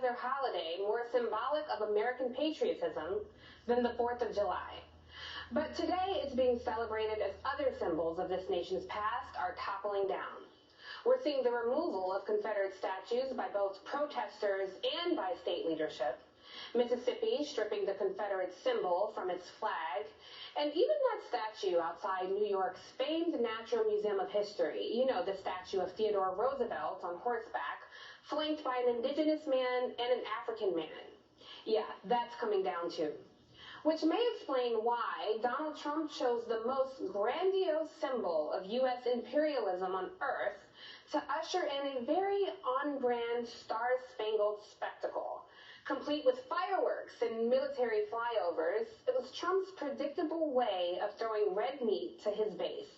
other holiday more symbolic of American patriotism than the 4th of July. But today it's being celebrated as other symbols of this nation's past are toppling down. We're seeing the removal of Confederate statues by both protesters and by state leadership. Mississippi stripping the Confederate symbol from its flag, and even that statue outside New York's famed Natural Museum of History, you know, the statue of Theodore Roosevelt on horseback, flanked by an indigenous man and an African man. Yeah, that's coming down too. Which may explain why Donald Trump chose the most grandiose symbol of U.S. imperialism on earth to usher in a very on-brand star-spangled spectacle. Complete with fireworks and military flyovers, it was Trump's predictable way of throwing red meat to his base,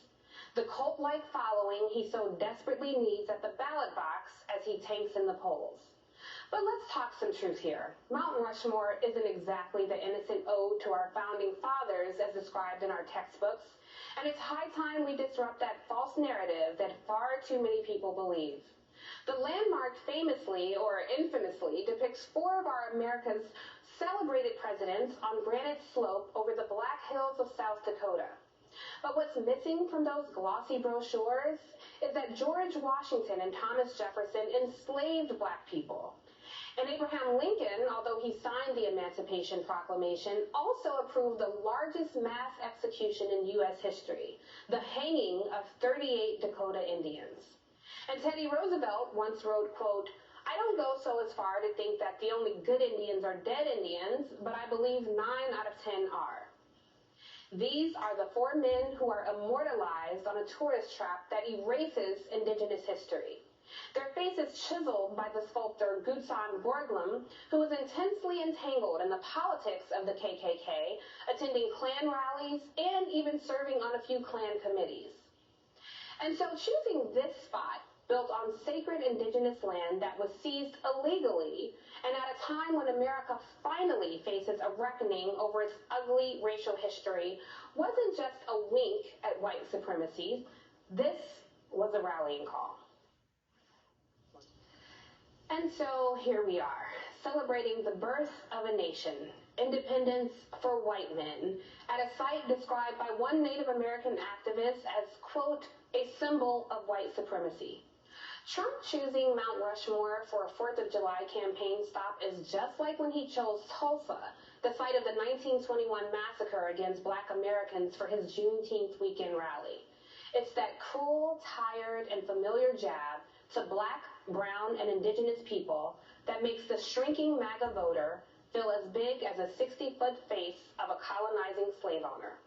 the cult-like following he so desperately needs at the ballot box as he tanks in the polls. But let's talk some truth here. Mount Rushmore isn't exactly the innocent ode to our founding fathers as described in our textbooks, and it's high time we disrupt that false narrative that far too many people believe. The landmark famously or infamously depicts 4 of our America's celebrated presidents on granite slope over the Black Hills of South Dakota. But what's missing from those glossy brochures is that George Washington and Thomas Jefferson enslaved Black people. And Abraham Lincoln, although he signed the Emancipation Proclamation, also approved the largest mass execution in U.S. history, the hanging of 38 Dakota Indians. And Teddy Roosevelt once wrote, quote, "I don't go so as far to think that the only good Indians are dead Indians, but I believe 9 out of 10 are." These are the 4 men who are immortalized on a tourist trap that erases indigenous history. Their faces chiseled by the sculptor Gutzon Borglum, who was intensely entangled in the politics of the KKK, attending Klan rallies, and even serving on a few Klan committees. And so choosing this spot, built on sacred indigenous land that was seized illegally, and at a time when America finally faces a reckoning over its ugly racial history, wasn't just a wink at white supremacy. This was a rallying call. And so here we are, celebrating the birth of a nation, independence for white men, at a site described by one Native American activist as, quote, a symbol of white supremacy. Trump choosing Mount Rushmore for a 4th of July campaign stop is just like when he chose Tulsa, the site of the 1921 massacre against Black Americans for his Juneteenth weekend rally. It's that cool, tired, and familiar jab to Black, brown, and indigenous people that makes the shrinking MAGA voter feel as big as a 60-foot face of a colonizing slave owner.